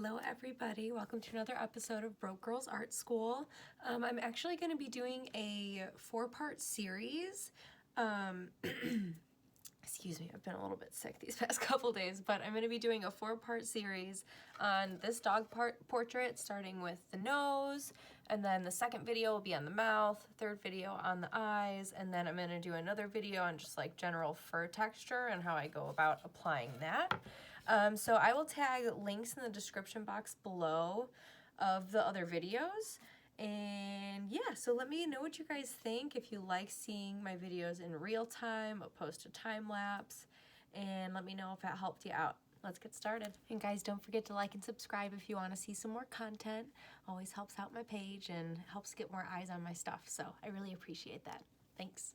Hello everybody, welcome to another episode of Broke Girls Art School. I'm actually going to be doing a 4-part series. Excuse me, I've been a little bit sick these past couple days, but I'm going to be doing a 4-part series on this dog portrait, starting with the nose, and then the second video will be on the mouth, third video on the eyes, and then I'm going to do another video on just like general fur texture and how I go about applying that. So I will tag links in the description box below of the other videos. And yeah, so let me know what you guys think, if you like seeing my videos in real time, I'll post a time lapse, and let me know if that helped you out. Let's get started. And guys, don't forget to like and subscribe if you want to see some more content. Always helps out my page and helps get more eyes on my stuff, so I really appreciate that. Thanks.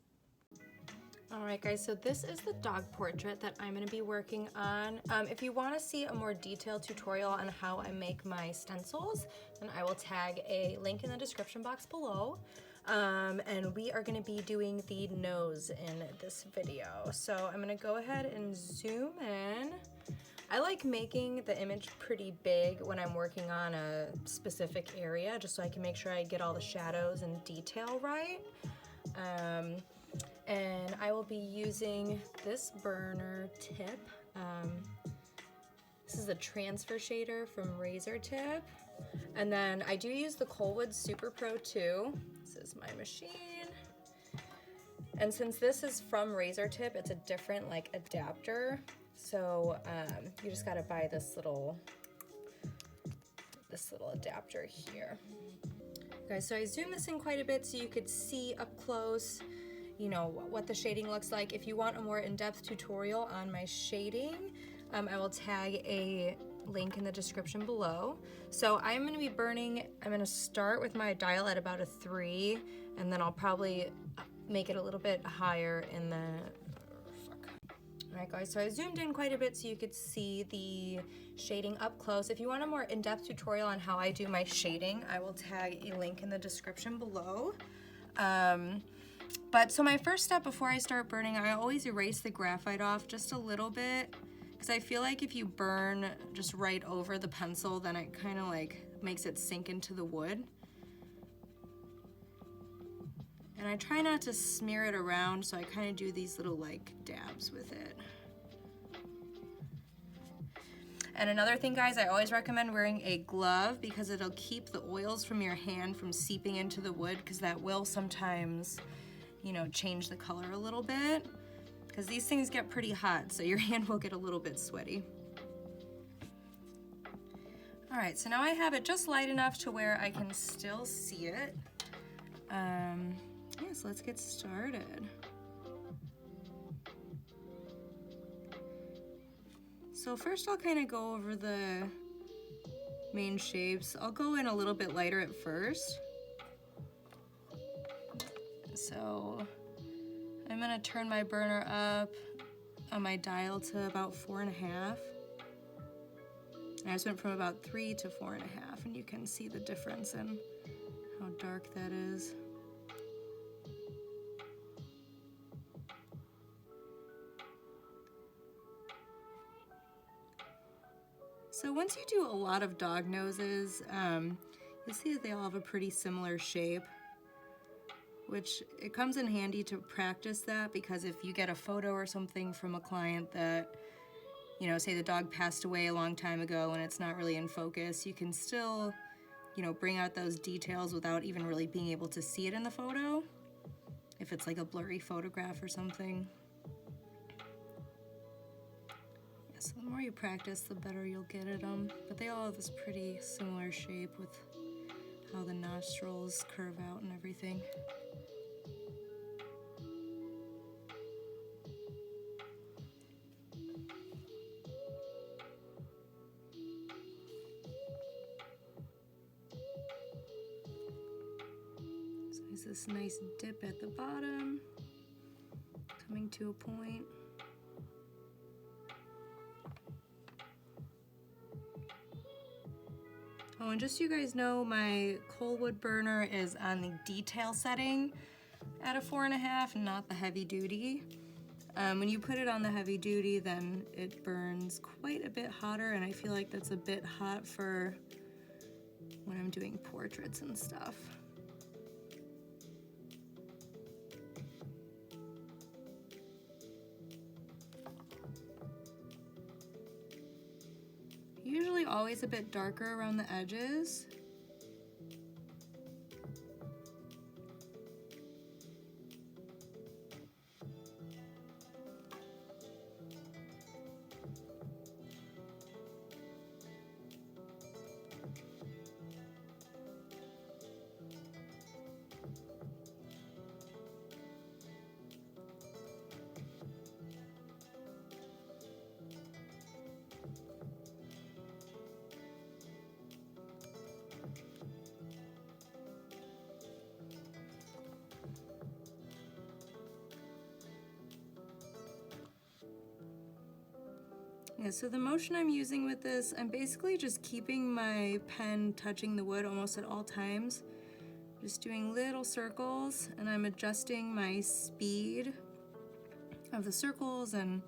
Alright guys, so this is the dog portrait that I'm going to be working on. If you want to see a more detailed tutorial on how I make my stencils, then I will tag a link in the description box below. And we are going to be doing the nose in this video. So I'm going to go ahead and zoom in. I like making the image pretty big when I'm working on a specific area, just so I can make sure I get all the shadows and detail right. And I will be using this burner tip. This is a transfer shader from Razor Tip. And then I do use the Colwood Super Pro 2. This is my machine. And since this is from Razor Tip, it's a different like adapter. So you just gotta buy this little adapter here. Guys, so I zoomed this in quite a bit so you could see up close, you know, what the shading looks like. If you want a more in-depth tutorial on my shading, I will tag a link in the description below. So I'm going to be burning, I'm going to start with my dial at about a 3, and then I'll probably make it a little bit higher in the, Alright guys, so I zoomed in quite a bit so you could see the shading up close. If you want a more in-depth tutorial on how I do my shading, I will tag a link in the description below. But so my first step before I start burning, I always erase the graphite off just a little bit, because I feel like if you burn just right over the pencil, then it kind of like makes it sink into the wood. And I try not to smear it around, so I kind of do these little like dabs with it. And another thing, guys, I always recommend wearing a glove because it'll keep the oils from your hand from seeping into the wood, because that will sometimes, you know, change the color a little bit, because these things get pretty hot, so your hand will get a little bit sweaty. All right, so now I have it just light enough to where I can still see it. Yeah, so let's get started. So first I'll kind of go over the main shapes. I'll go in a little bit lighter at first. So I'm gonna turn my burner up on my dial to about 4.5. I just went from about 3 to 4.5, and you can see the difference in how dark that is. So once you do a lot of dog noses, you'll see that they all have a pretty similar shape, which it comes in handy to practice that, because if you get a photo or something from a client that, you know, say the dog passed away a long time ago and it's not really in focus, you can still, you know, bring out those details without even really being able to see it in the photo, if it's like a blurry photograph or something. So the more you practice, the better you'll get at them. But they all have this pretty similar shape with how the nostrils curve out and everything. So there's this nice dip at the bottom, coming to a point. Oh, and just so you guys know, my Colwood burner is on the detail setting at a 4.5, not the heavy duty. When you put it on the heavy duty, then it burns quite a bit hotter, and I feel like that's a bit hot for when I'm doing portraits and stuff. Usually always a bit darker around the edges. Yeah, so the motion I'm using with this, I'm basically just keeping my pen touching the wood almost at all times. Just doing little circles, and I'm adjusting my speed of the circles, and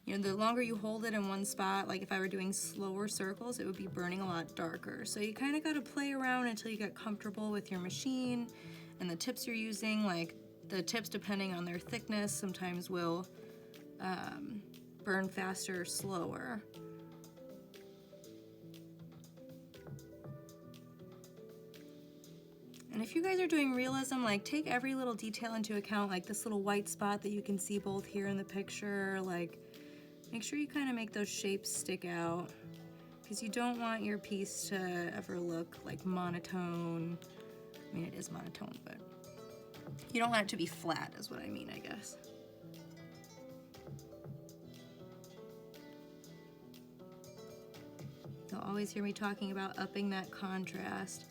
you know, the longer you hold it in one spot, like if I were doing slower circles, it would be burning a lot darker. So you kind of got to play around until you get comfortable with your machine and the tips you're using. Like the tips, depending on their thickness, sometimes will burn faster or slower. And if you guys are doing realism, like take every little detail into account, like this little white spot that you can see both here in the picture, like make sure you kind of make those shapes stick out, because you don't want your piece to ever look like monotone. I mean, it is monotone, but you don't want it to be flat is what I mean, I guess. You'll always hear me talking about upping that contrast,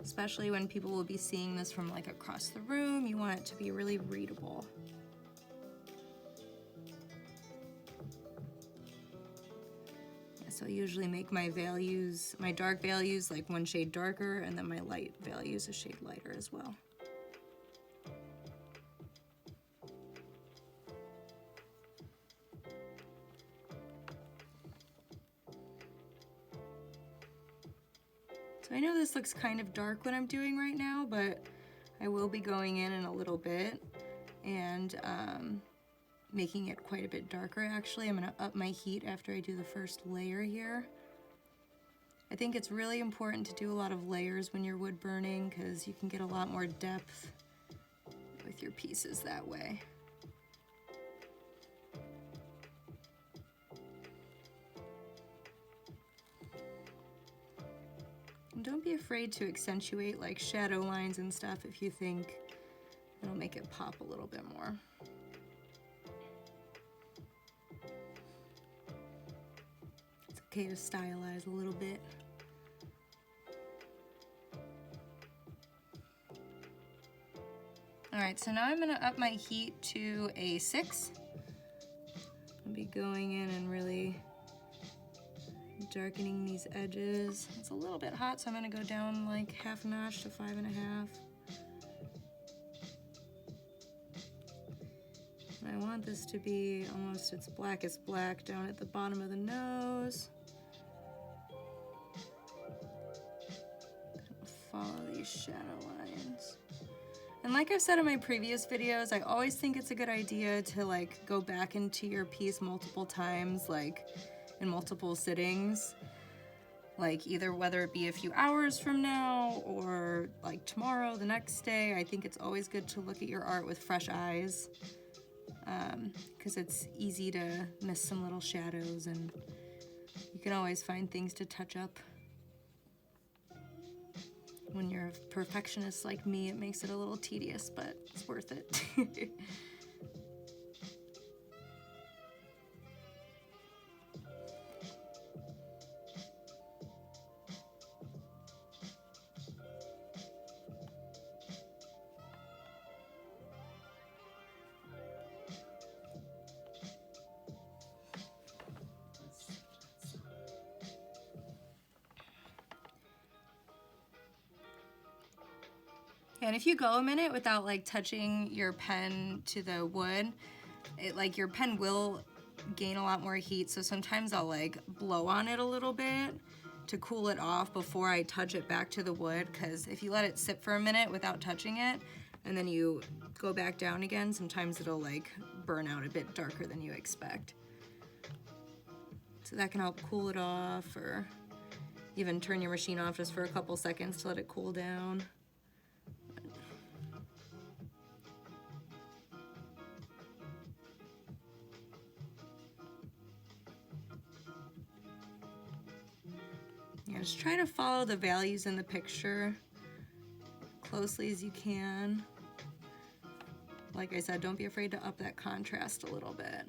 especially when people will be seeing this from like across the room. You want it to be really readable. Yeah, so I usually make my values, my dark values, like one shade darker, and then my light values a shade lighter as well. So I know this looks kind of dark what I'm doing right now, but I will be going in a little bit and making it quite a bit darker actually. I'm gonna up my heat after I do the first layer here. I think it's really important to do a lot of layers when you're wood burning, because you can get a lot more depth with your pieces that way. And don't be afraid to accentuate like shadow lines and stuff if you think it'll make it pop a little bit more. It's okay to stylize a little bit. All right, so now I'm gonna up my heat to a 6. I'll be going in and really darkening these edges. It's a little bit hot, so I'm gonna go down like half a notch to 5.5. And I want this to be almost its blackest black down at the bottom of the nose. Follow these shadow lines. And like I've said in my previous videos, I always think it's a good idea to like go back into your piece multiple times, like in multiple sittings, like either whether it be a few hours from now or like tomorrow, the next day. I think it's always good to look at your art with fresh eyes, because it's easy to miss some little shadows, and you can always find things to touch up. When you're a perfectionist like me, it makes it a little tedious, but it's worth it. And if you go a minute without like touching your pen to the wood, like your pen will gain a lot more heat, so sometimes I'll like blow on it a little bit to cool it off before I touch it back to the wood, because if you let it sit for a minute without touching it and then you go back down again, sometimes it'll like burn out a bit darker than you expect. So that can help cool it off, or even turn your machine off just for a couple seconds to let it cool down. Yeah, just try to follow the values in the picture closely as you can. Like I said, don't be afraid to up that contrast a little bit.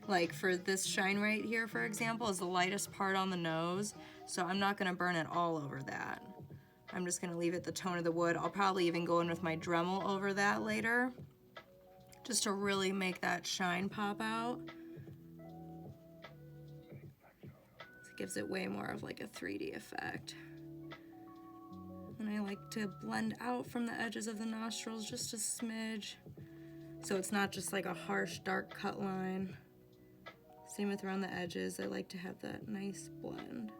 Like for this shine right here, for example, is the lightest part on the nose, so I'm not gonna burn it all over that. I'm just gonna leave it the tone of the wood. I'll probably even go in with my Dremel over that later, just to really make that shine pop out. It gives it way more of like a 3D effect. And I like to blend out from the edges of the nostrils just a smidge, so it's not just like a harsh dark cut line. Same with around the edges, I like to have that nice blend.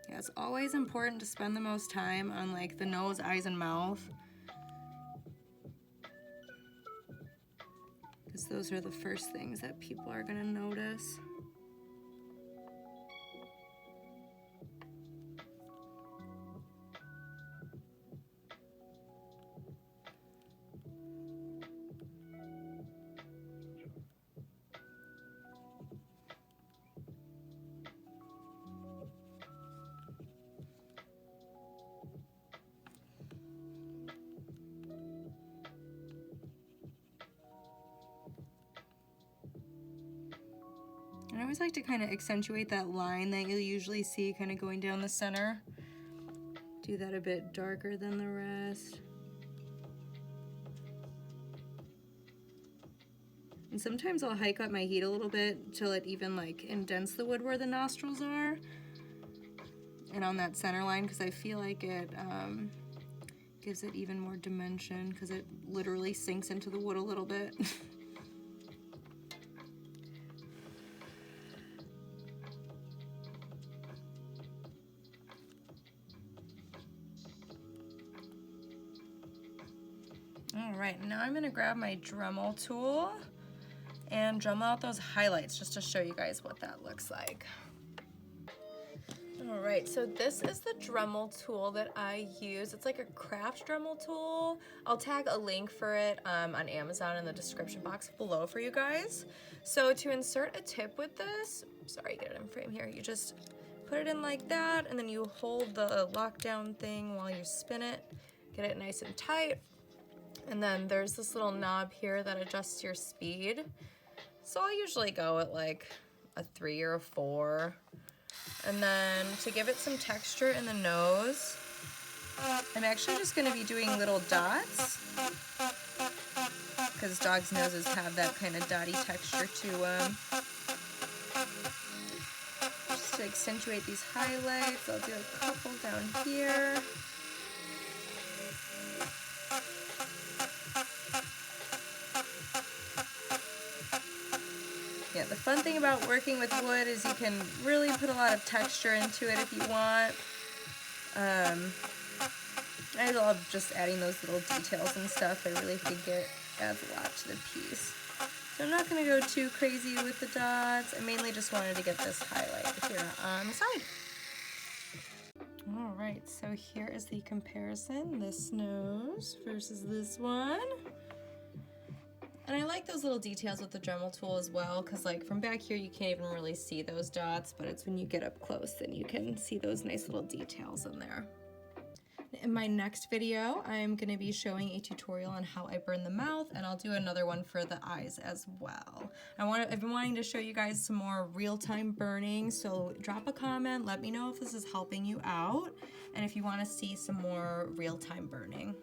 Yeah, it's always important to spend the most time on like the nose, eyes, and mouth, because those are the first things that people are gonna notice. I always like to kind of accentuate that line that you'll usually see kind of going down the center. Do that a bit darker than the rest. And sometimes I'll hike up my heat a little bit till it even like indents the wood where the nostrils are and on that center line, because I feel like it gives it even more dimension, because it literally sinks into the wood a little bit. All right, now I'm gonna grab my Dremel tool and Dremel out those highlights just to show you guys what that looks like. All right, so this is the Dremel tool that I use. It's like a craft Dremel tool. I'll tag a link for it on Amazon in the description box below for you guys. So to insert a tip with this, sorry, get it in frame here, you just put it in like that, and then you hold the lockdown thing while you spin it, get it nice and tight. And then there's this little knob here that adjusts your speed. So I usually go at like a 3 or a 4. And then to give it some texture in the nose, I'm actually just gonna be doing little dots, because dogs' noses have that kind of dotty texture to them. Just to accentuate these highlights, I'll do a couple down here. Yeah, the fun thing about working with wood is you can really put a lot of texture into it if you want. I love just adding those little details and stuff. I really think it adds a lot to the piece. So I'm not going to go too crazy with the dots. I mainly just wanted to get this highlight here on the side. All right, so here is the comparison, this nose versus this one. And I like those little details with the Dremel tool as well, because like from back here you can't even really see those dots, but it's when you get up close then you can see those nice little details in there. In my next video, I'm going to be showing a tutorial on how I burn the mouth, and I'll do another one for the eyes as well. I've been wanting to show you guys some more real-time burning, so drop a comment, let me know if this is helping you out, and if you want to see some more real-time burning.